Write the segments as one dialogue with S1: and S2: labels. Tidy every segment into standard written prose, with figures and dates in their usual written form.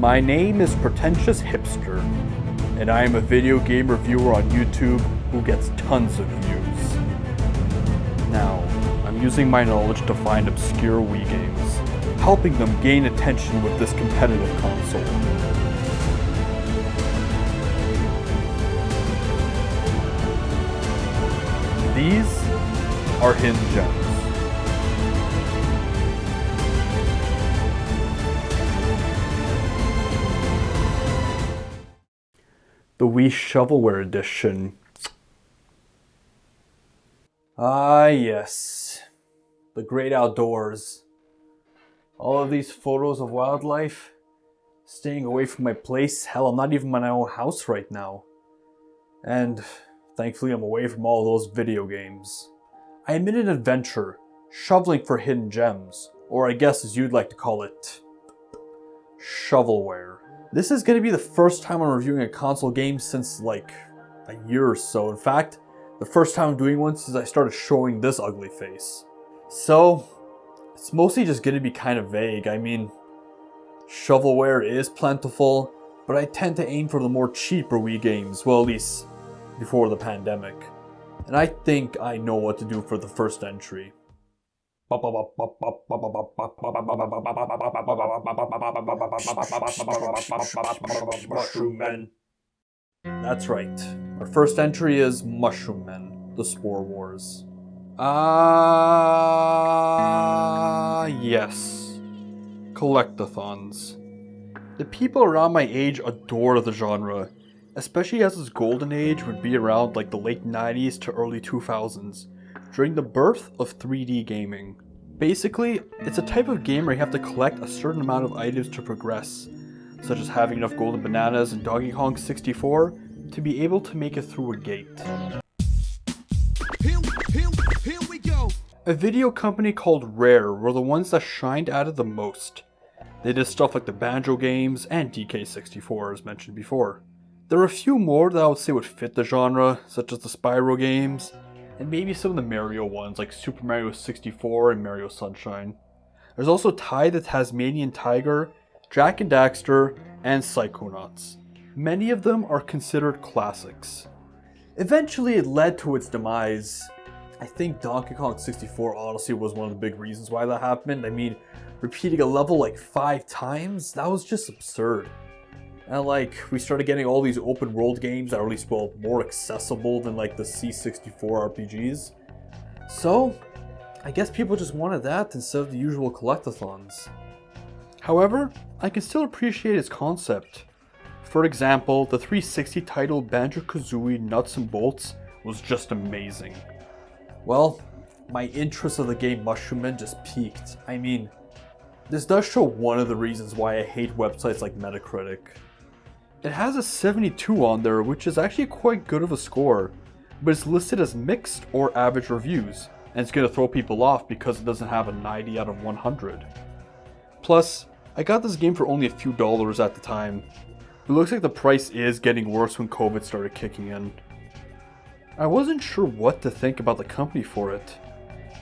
S1: My name is Pretentious Hipster, and I am a video game reviewer on YouTube who gets tons of views. Now, I'm using my knowledge to find obscure Wii games, helping them gain attention with this competitive console. These are hidden gems. The Wii Shovelware Edition. Ah yes, the great outdoors. All of these photos of wildlife, staying away from my place. Hell, I'm not even in my own house right now. And thankfully I'm away from all those video games. I am in an adventure, shoveling for hidden gems, or I guess as you'd like to call it, shovelware. This is going to be the first time I'm reviewing a console game since like a year or so. In fact, the first time I'm doing one since I started showing this ugly face. So, it's mostly just going to be kind of vague. I mean, shovelware is plentiful, but I tend to aim for the more cheaper Wii games, well at least before the pandemic. And I think I know what to do for the first entry. Mushroom Men. That's right. Our first entry is Mushroom Men, the Spore Wars. Yes. Collectathons. The people around my age adore the genre, especially as its golden age would be around like the late 90s to early 2000s, during the birth of 3D gaming. Basically, it's a type of game where you have to collect a certain amount of items to progress, such as having enough golden bananas in Donkey Kong 64 to be able to make it through a gate. Here we go. A video company called Rare were the ones that shined at it the most. They did stuff like the Banjo games and DK64 as mentioned before. There are a few more that I would say would fit the genre, such as the Spyro games, and maybe some of the Mario ones like Super Mario 64 and Mario Sunshine. There's also Ty the Tasmanian Tiger, Jak and Daxter, and Psychonauts. Many of them are considered classics. Eventually it led to its demise. I think Donkey Kong 64 honestly was one of the big reasons why that happened. I mean, repeating a level like 5 times, that was just absurd. And like, we started getting all these open world games that were at least, well, more accessible than like the C64 RPGs. So, I guess people just wanted that instead of the usual collectathons. However, I can still appreciate its concept. For example, the 360 title Banjo-Kazooie Nuts and Bolts was just amazing. Well, my interest of the game Mushroom Men just peaked. I mean, this does show one of the reasons why I hate websites like Metacritic. It has a 72 on there, which is actually quite good of a score, but it's listed as mixed or average reviews, and it's going to throw people off because it doesn't have a 90 out of 100. Plus, I got this game for only a few dollars at the time. It looks like the price is getting worse when COVID started kicking in. I wasn't sure what to think about the company for it.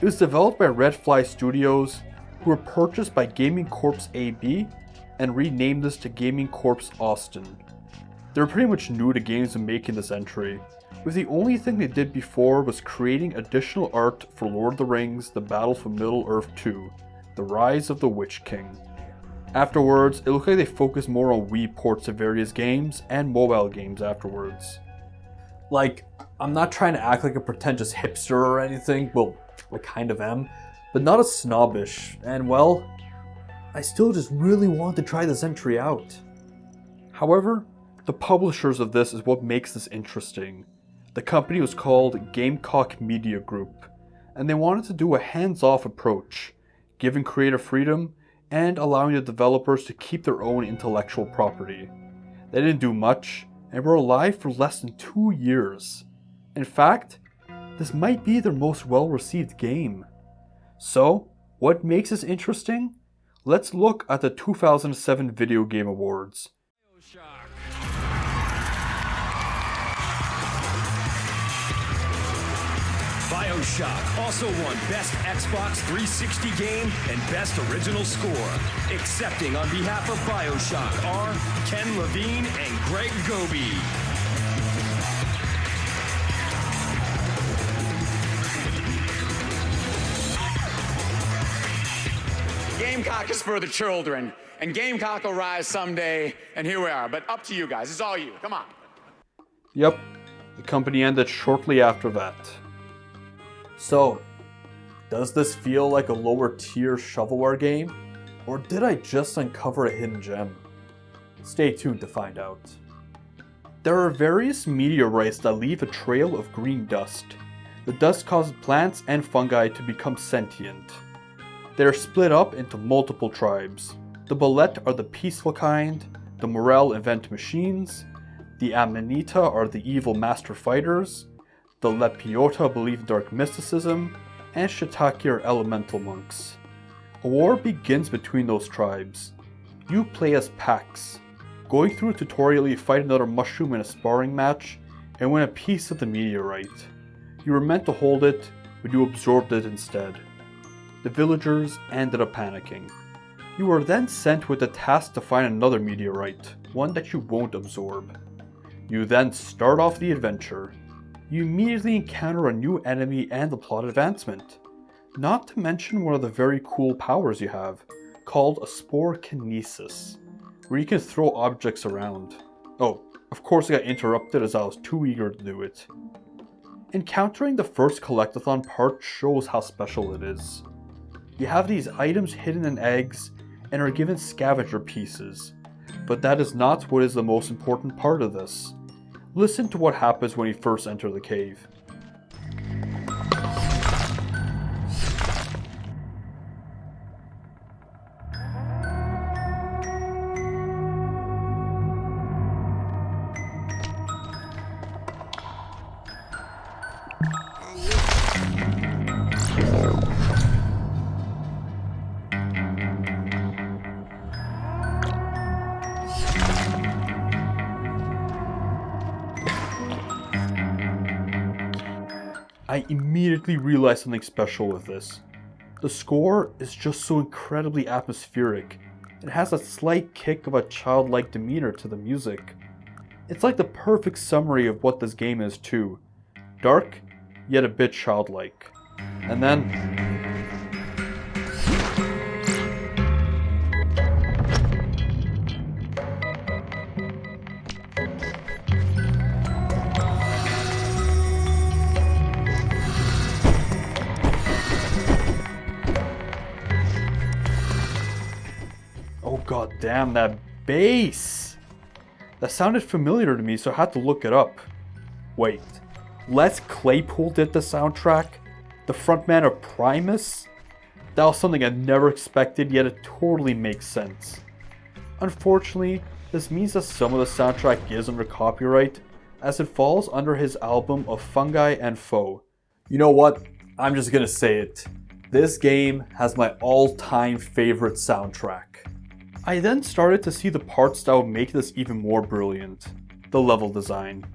S1: It was developed by Red Fly Studios, who were purchased by Gaming Corps AB and renamed this to Gaming Corps Austin. They were pretty much new to games and making this entry, with the only thing they did before was creating additional art for Lord of the Rings: The Battle for Middle-earth 2, The Rise of the Witch King. Afterwards, it looked like they focused more on Wii ports of various games and mobile games afterwards. Like, I'm not trying to act like a pretentious hipster or anything, well, I kind of am, but not as snobbish, and well, I still just really want to try this entry out. However, the publishers of this is what makes this interesting. The company was called Gamecock Media Group, and they wanted to do a hands-off approach, giving creative freedom and allowing the developers to keep their own intellectual property. They didn't do much, and were alive for less than 2 years. In fact, this might be their most well-received game. So, what makes this interesting? Let's look at the 2007 Video Game Awards.
S2: BioShock also won Best Xbox 360 Game and Best Original Score. Accepting on behalf of BioShock are Ken Levine and Greg Goby.
S3: Gamecock is for the children, and Gamecock will rise someday, and here we are. But up to you guys. It's all you. Come on.
S1: Yep, the company ended shortly after that. So, does this feel like a lower tier shovelware game? Or did I just uncover a hidden gem? Stay tuned to find out. There are various meteorites that leave a trail of green dust. The dust causes plants and fungi to become sentient. They are split up into multiple tribes. The Bolette are the peaceful kind, the Morel invent machines, the Amanita are the evil master fighters, the Lepiota believe in dark mysticism, and Shiitake are elemental monks. A war begins between those tribes. You play as Pax. Going through a tutorial, you fight another mushroom in a sparring match and win a piece of the meteorite. You were meant to hold it, but you absorbed it instead. The villagers ended up panicking. You were then sent with the task to find another meteorite, one that you won't absorb. You then start off the adventure. You immediately encounter a new enemy and the plot advancement. Not to mention one of the very cool powers you have, called a Spore Kinesis, where you can throw objects around. Oh, of course I got interrupted as I was too eager to do it. Encountering the first Collectathon part shows how special it is. You have these items hidden in eggs and are given scavenger pieces, but that is not what is the most important part of this. Listen to what happens when you first enter the cave. I immediately realized something special with this. The score is just so incredibly atmospheric. It has a slight kick of a childlike demeanor to the music. It's like the perfect summary of what this game is too. Dark, yet a bit childlike. And then... oh god damn, that bass! That sounded familiar to me, so I had to look it up. Wait, Les Claypool did the soundtrack? The frontman of Primus? That was something I never expected, yet it totally makes sense. Unfortunately, this means that some of the soundtrack is under copyright, as it falls under his album of Fungi and Foe. You know what? I'm just gonna say it. This game has my all-time favorite soundtrack. I then started to see the parts that would make this even more brilliant. The level design.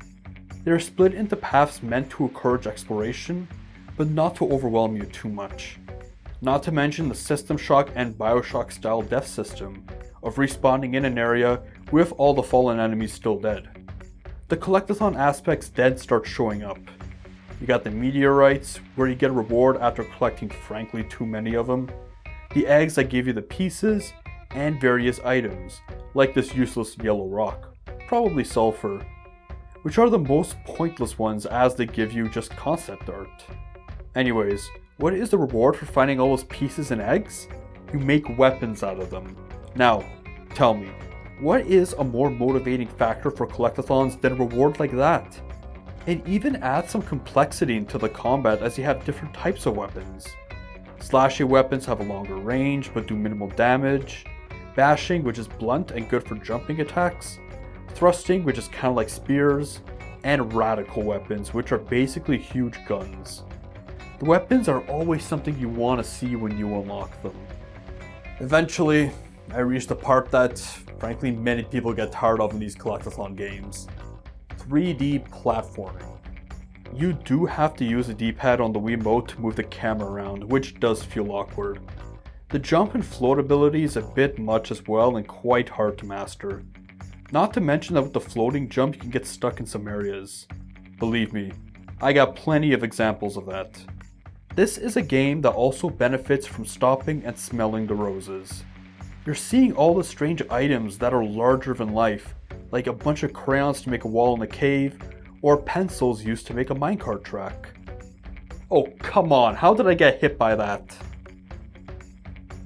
S1: They are split into paths meant to encourage exploration, but not to overwhelm you too much. Not to mention the System Shock and BioShock style death system of respawning in an area with all the fallen enemies still dead. The Collectathon aspects then start showing up. You got the meteorites, where you get a reward after collecting frankly too many of them, the eggs that give you the pieces, and various items, like this useless yellow rock, probably sulfur, which are the most pointless ones as they give you just concept art. Anyways, what is the reward for finding all those pieces and eggs? You make weapons out of them. Now, tell me, what is a more motivating factor for collectathons than a reward like that? It even adds some complexity into the combat as you have different types of weapons. Slashing weapons have a longer range but do minimal damage. Bashing, which is blunt and good for jumping attacks. Thrusting, which is kind of like spears. And radical weapons, which are basically huge guns. The weapons are always something you want to see when you unlock them. Eventually, I reached the part that, frankly, many people get tired of in these collectathon games. 3D platforming. you do have to use the D-pad on the Wiimote to move the camera around, which does feel awkward. The jump and float ability is a bit much as well and quite hard to master. Not to mention that with the floating jump you can get stuck in some areas. Believe me, I got plenty of examples of that. This is a game that also benefits from stopping and smelling the roses. You're seeing all the strange items that are larger than life, like a bunch of crayons to make a wall in a cave, or pencils used to make a minecart track. Oh come on, how did I get hit by that?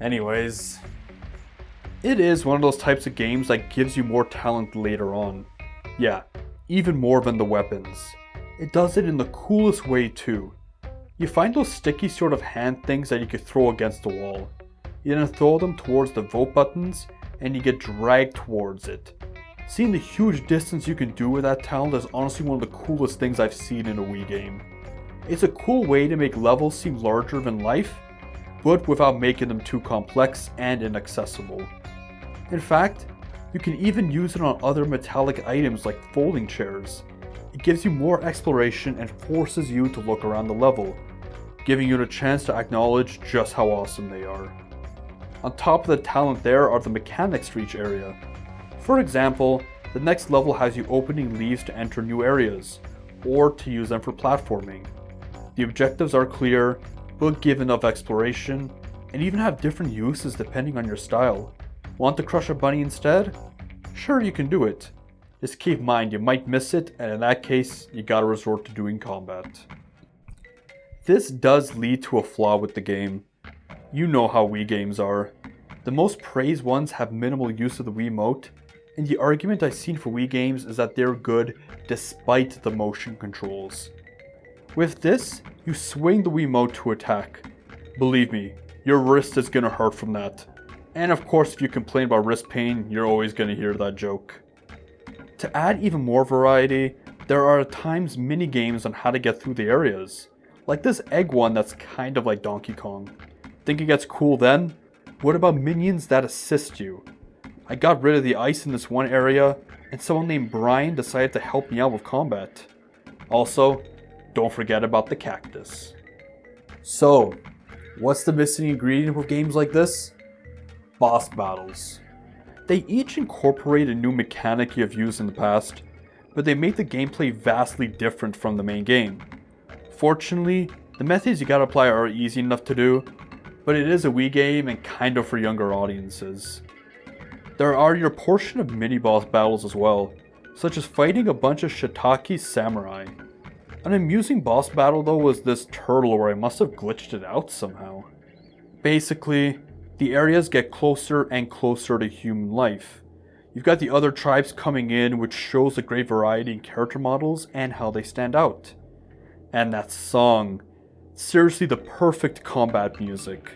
S1: Anyways, it is one of those types of games that gives you more talent later on. Yeah, even more than the weapons. It does it in the coolest way too. You find those sticky sort of hand things that you could throw against the wall. You then throw them towards the vote buttons and you get dragged towards it. Seeing the huge distance you can do with that talent is honestly one of the coolest things I've seen in a Wii game. It's a cool way to make levels seem larger than life, but without making them too complex and inaccessible. In fact, you can even use it on other metallic items like folding chairs. It gives you more exploration and forces you to look around the level, giving you the chance to acknowledge just how awesome they are. On top of the talent there are the mechanics for each area. For example, the next level has you opening leaves to enter new areas, or to use them for platforming. The objectives are clear, but give enough exploration, and even have different uses depending on your style. Want to crush a bunny instead? Sure, you can do it. Just keep in mind you might miss it, and in that case, you gotta resort to doing combat. This does lead to a flaw with the game. You know how Wii games are. The most praised ones have minimal use of the Wiimote, and the argument I've seen for Wii games is that they're good despite the motion controls. With this, you swing the Wiimote to attack. Believe me, your wrist is gonna hurt from that. And of course, if you complain about wrist pain, you're always gonna hear that joke. To add even more variety, there are at times mini games on how to get through the areas. Like this egg one that's kind of like Donkey Kong. Think it gets cool then? What about minions that assist you? I got rid of the ice in this one area, and someone named Brian decided to help me out with combat. Also, don't forget about the cactus. So, what's the missing ingredient with games like this? Boss battles. They each incorporate a new mechanic you have used in the past, but they make the gameplay vastly different from the main game. Fortunately, the methods you gotta apply are easy enough to do, but it is a Wii game and kind of for younger audiences. There are your portion of mini-boss battles as well, such as fighting a bunch of shiitake samurai. An amusing boss battle though was this turtle where I must have glitched it out somehow. Basically, the areas get closer and closer to human life. You've got the other tribes coming in, which shows a great variety in character models and how they stand out. And that song. Seriously the perfect combat music.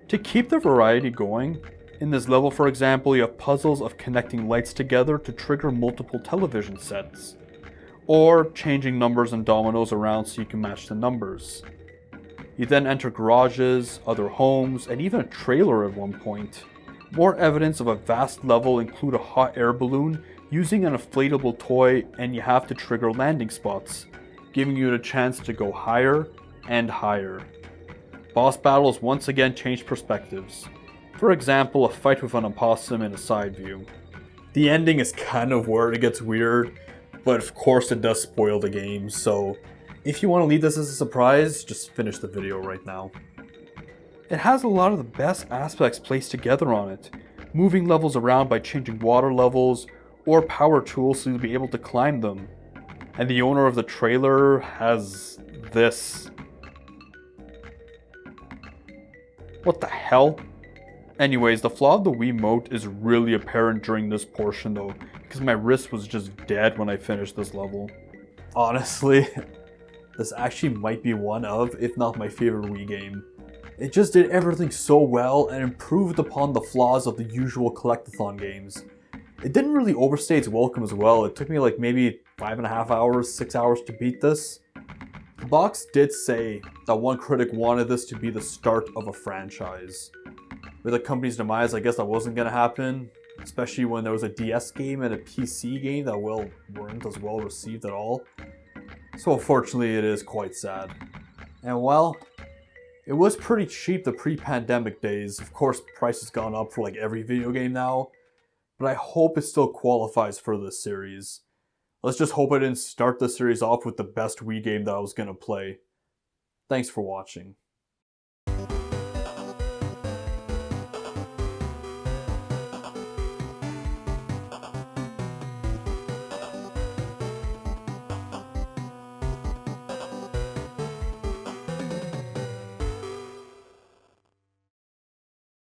S1: To keep the variety going, in this level for example you have puzzles of connecting lights together to trigger multiple television sets. Or changing numbers and dominoes around so you can match the numbers. You then enter garages, other homes, and even a trailer at one point. More evidence of a vast level include a hot air balloon using an inflatable toy, and you have to trigger landing spots, giving you the chance to go higher and higher. Boss battles once again change perspectives. For example, a fight with an opossum in a side view. The ending is kind of where it gets weird, but of course it does spoil the game, so if you want to leave this as a surprise, just finish the video right now. It has a lot of the best aspects placed together on it, moving levels around by changing water levels or power tools so you'll be able to climb them. And the owner of the trailer has this. What the hell? Anyways, the flaw of the Wiimote is really apparent during this portion though, because my wrist was just dead when I finished this level. Honestly, this actually might be one of, if not my favorite Wii game. It just did everything so well and improved upon the flaws of the usual Collectathon games. It didn't really overstay its welcome as well. It took me like maybe 5.5 hours, 6 hours to beat this. The box did say that one critic wanted this to be the start of a franchise. With the company's demise, I guess that wasn't going to happen, especially when there was a DS game and a PC game that weren't as well received at all. So unfortunately it is quite sad. And well, it was pretty cheap the pre-pandemic days. Of course, price has gone up for like every video game now, but I hope it still qualifies for this series. Let's just hope I didn't start the series off with the best Wii game that I was gonna play. Thanks for watching.